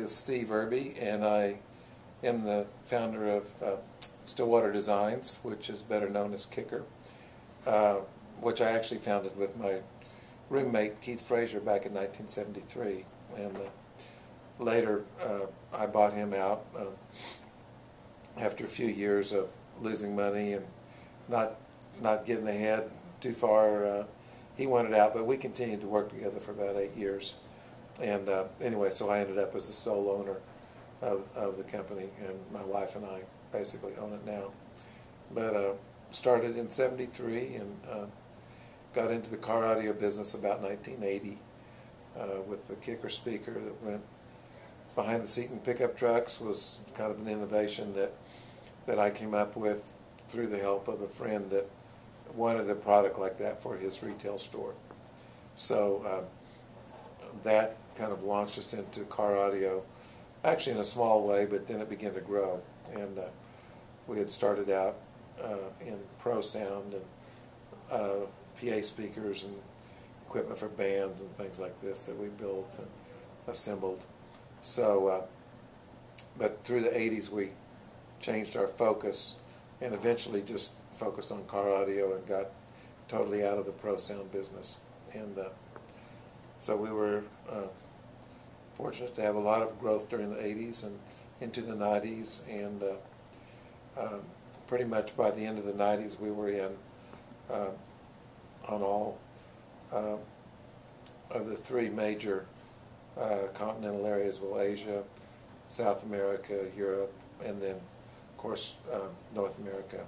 is Steve Irby, and I am the founder of Stillwater Designs, which is better known as Kicker, which I actually founded with my roommate Keith Frazier back in 1973. And later I bought him out after a few years of losing money and not getting ahead too far. He wanted out, but we continued to work together for about 8 years. And anyway, so I ended up as the sole owner of the company, and my wife and I basically own it now. But started in '73 and got into the car audio business about 1980 with the Kicker speaker that went behind the seat in pickup trucks. Was kind of an innovation that I came up with through the help of a friend that wanted a product like that for his retail store. So that kind of launched us into car audio, actually in a small way, but then it began to grow. And we had started out in pro sound and PA speakers and equipment for bands and things like this that we built and assembled. So, but through the 80s we changed our focus and eventually just focused on car audio and got totally out of the pro sound business. And so we were fortunate to have a lot of growth during the 80s and into the 90s, and pretty much by the end of the 90s we were in on all of the three major continental areas, well, Asia, South America, Europe, and then of course North America,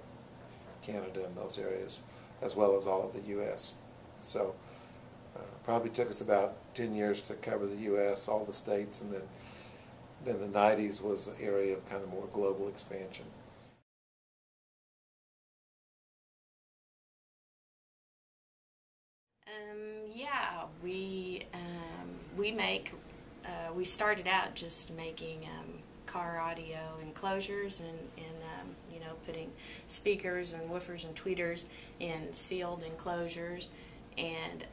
Canada, and those areas, as well as all of the U.S. So probably took us about 10 years to cover the U.S., all the states, and then the 90s was an area of kind of more global expansion. Yeah, we started out just making car audio enclosures and you know, putting speakers and woofers and tweeters in sealed enclosures, and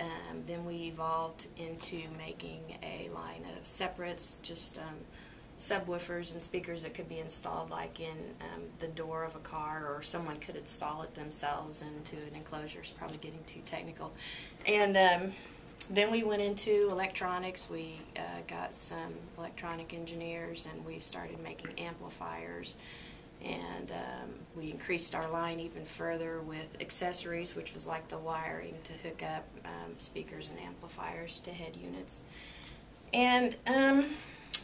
then we evolved into making a line of separates, just subwoofers and speakers that could be installed like in the door of a car, or someone could install it themselves into an enclosure. It's probably getting too technical. And then we went into electronics. We got some electronic engineers and we started making amplifiers, and we increased our line even further with accessories, which was like the wiring to hook up speakers and amplifiers to head units. And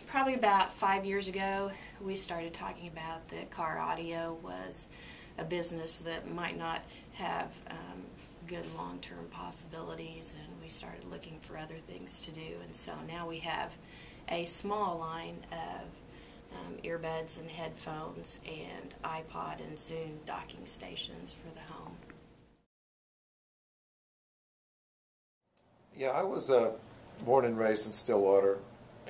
probably about 5 years ago we started talking about that car audio was a business that might not have good long-term possibilities, and we started looking for other things to do. And so now we have a small line of earbuds and headphones and iPod and Zune docking stations for the home. Yeah, I was born and raised in Stillwater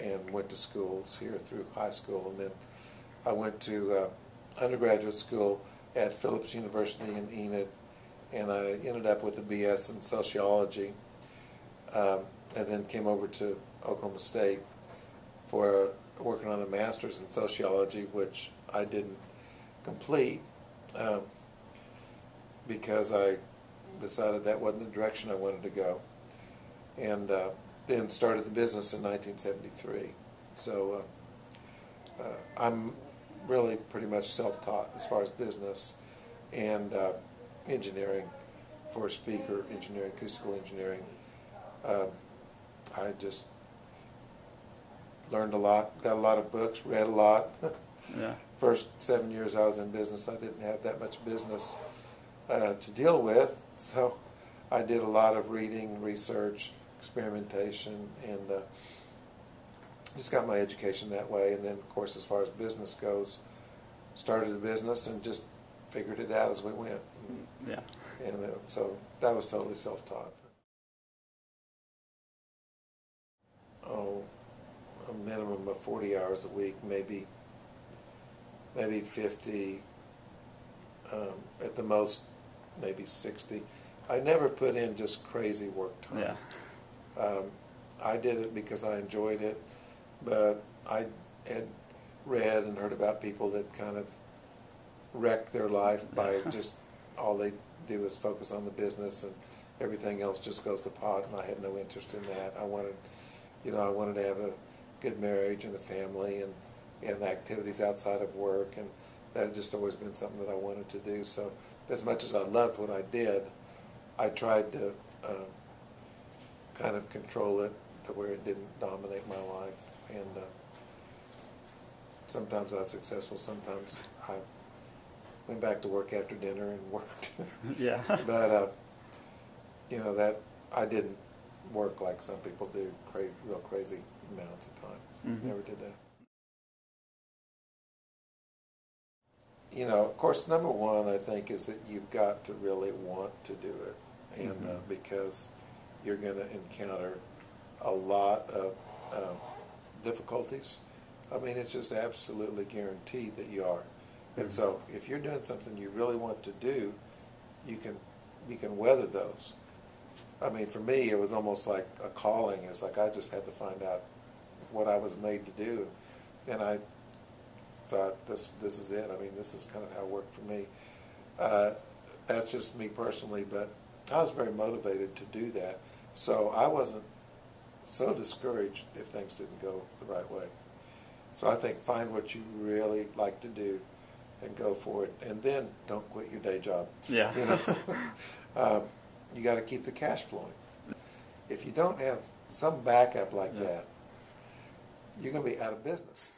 and went to schools here through high school, and then I went to undergraduate school at Phillips University in Enid, and I ended up with a BS in sociology, and then came over to Oklahoma State for working on a master's in sociology, which I didn't complete because I decided that wasn't the direction I wanted to go, and then started the business in 1973. So I'm really pretty much self-taught as far as business and engineering, for speaker engineering, acoustical engineering. I just learned a lot, got a lot of books, read a lot. Yeah. First 7 years I was in business, I didn't have that much business to deal with, so I did a lot of reading, research, experimentation, and just got my education that way. And then, of course, as far as business goes, started a business and just figured it out as we went. Yeah. And so that was totally self-taught. Oh, a minimum of 40 hours a week, maybe 50, at the most maybe 60. I never put in just crazy work time. Yeah. I did it because I enjoyed it, but I had read and heard about people that kind of wreck their life by just all they do is focus on the business and everything else just goes to pot, and I had no interest in that. I wanted to have a good marriage and a family and activities outside of work, and that had just always been something that I wanted to do. So as much as I loved what I did, I tried to kind of control it to where it didn't dominate my life. And sometimes I was successful, sometimes I went back to work after dinner and worked. Yeah. But that I didn't work like some people do, real crazy amounts of time. Mm-hmm. Never did that. Of course, number one, I think, is that you've got to really want to do it, and because you're going to encounter a lot of difficulties. I mean, it's just absolutely guaranteed that you are. And so if you're doing something you really want to do, you can weather those. I mean, for me, it was almost like a calling. It's like I just had to find out what I was made to do. And I thought, this is it. I mean, this is kind of how it worked for me. That's just me personally, but I was very motivated to do that. So I wasn't so discouraged if things didn't go the right way. So I think find what you really like to do and go for it, and then don't quit your day job. Yeah. You got to keep the cash flowing. If you don't have some backup like that, you're going to be out of business.